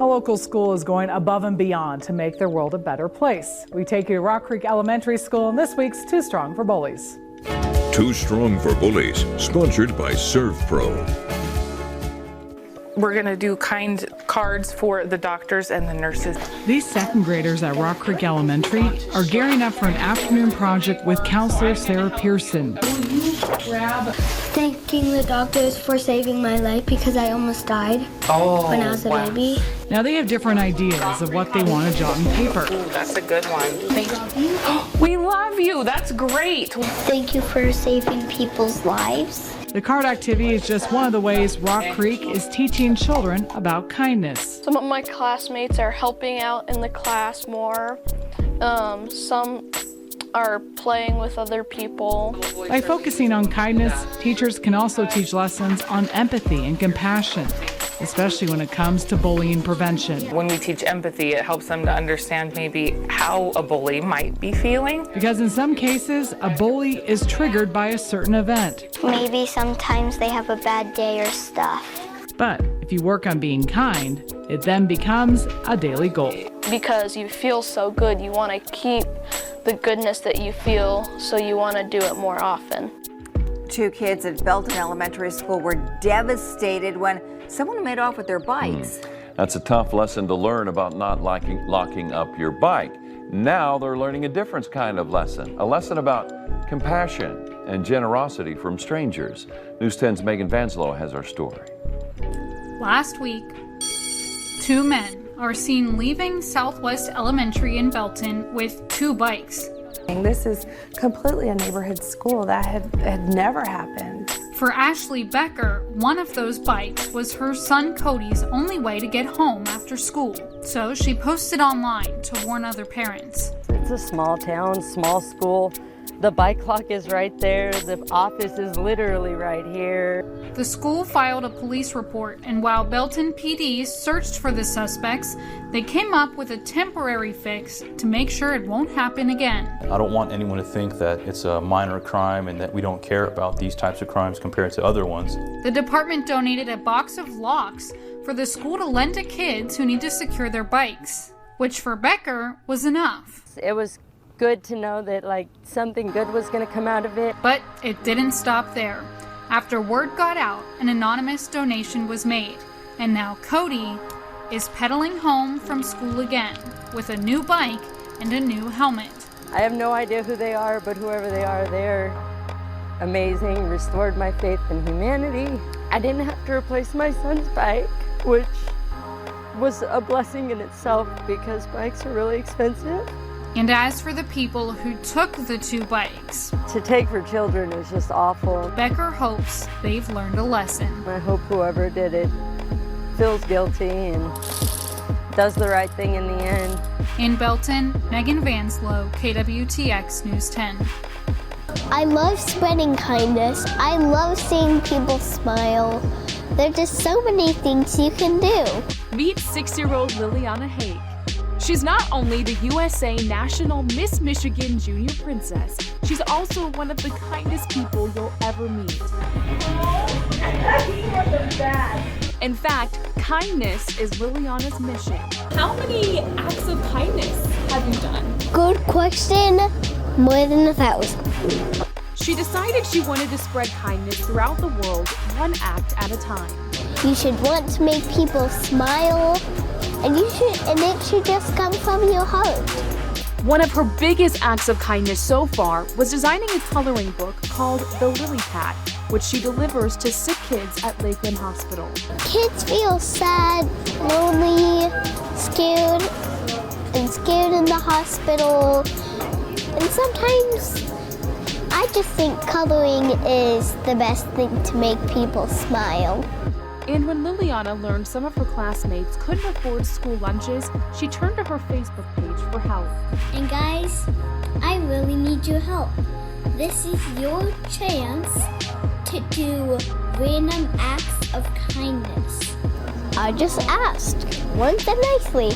A local school is going above and beyond to make their world a better place. We take you to Rock Creek Elementary School in this week's Too Strong for Bullies. Too Strong for Bullies, sponsored by ServPro. We're going to do kind cards for the doctors and the nurses. These second graders at Rock Creek Elementary are gearing up for an afternoon project with counselor Sarah Pearson. Thanking the doctors for saving my life because I almost died when I was a baby. Now they have different ideas of what they want to jot on paper. Ooh, that's a good one. Thank you. We love you. That's great. Thank you for saving people's lives. The card activity is just one of the ways Rock Creek is teaching children about kindness. Some of my classmates are helping out in the class more. Some are playing with other people. By focusing on kindness, teachers can also teach lessons on empathy and compassion, especially when it comes to bullying prevention. When we teach empathy, it helps them to understand maybe how a bully might be feeling. Because in some cases, a bully is triggered by a certain event. Maybe sometimes they have a bad day or stuff. But if you work on being kind, it then becomes a daily goal. Because you feel so good, you want to keep the goodness that you feel, so you want to do it more often. Two kids at Belton Elementary School were devastated when someone made off with their bikes. That's a tough lesson to learn about not locking up your bike. Now they're learning a different kind of lesson, a lesson about compassion and generosity from strangers. News 10's Megan Vanslow has our story. Last week, two men are seen leaving Southwest Elementary in Belton with two bikes. This is completely a neighborhood school. That had never happened. For Ashley Becker, one of those bikes was her son Cody's only way to get home after school. So she posted online to warn other parents. It's a small town, small school. The bike clock is right there. The office is literally right here. The school filed a police report, and while Belton PD searched for the suspects, they came up with a temporary fix to make sure it won't happen again. I don't want anyone to think that it's a minor crime and that we don't care about these types of crimes compared to other ones. The department donated a box of locks for the school to lend to kids who need to secure their bikes, which for Becker was enough. It was good to know that something good was going to come out of it. But it didn't stop there. After word got out, an anonymous donation was made, and now Cody is pedaling home from school again with a new bike and a new helmet. I have no idea who they are, but whoever they are, they're amazing, restored my faith in humanity. I didn't have to replace my son's bike, which was a blessing in itself because bikes are really expensive. And as for the people who took the two bikes, to take for children is just awful. Becker hopes they've learned a lesson. I hope whoever did it feels guilty and does the right thing in the end. In Belton, Megan Vanslow, KWTX News 10. I love spreading kindness. I love seeing people smile. There are just so many things you can do. Meet 6-year-old Liliana Haig. She's not only the USA National Miss Michigan Junior Princess, she's also one of the kindest people you'll ever meet. In fact, kindness is Liliana's mission. How many acts of kindness have you done? Good question. More than 1,000. She decided she wanted to spread kindness throughout the world, one act at a time. You should want to make people smile. And it should just come from your heart. One of her biggest acts of kindness so far was designing a coloring book called The Lily Pad, which she delivers to sick kids at Lakeland Hospital. Kids feel sad, lonely, scared in the hospital. And sometimes I just think coloring is the best thing to make people smile. And when Liliana learned some of her classmates couldn't afford school lunches, she turned to her Facebook page for help. And guys, I really need your help. This is your chance to do random acts of kindness. I just asked, once and nicely,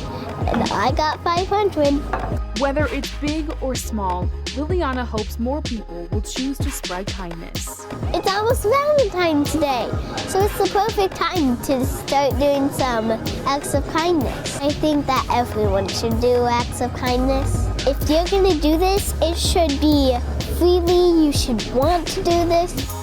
and I got 500. Whether it's big or small, Liliana hopes more people will choose to spread kindness. It's almost Valentine's Day, so it's the perfect time to start doing some acts of kindness. I think that everyone should do acts of kindness. If you're gonna do this, it should be freely. You should want to do this.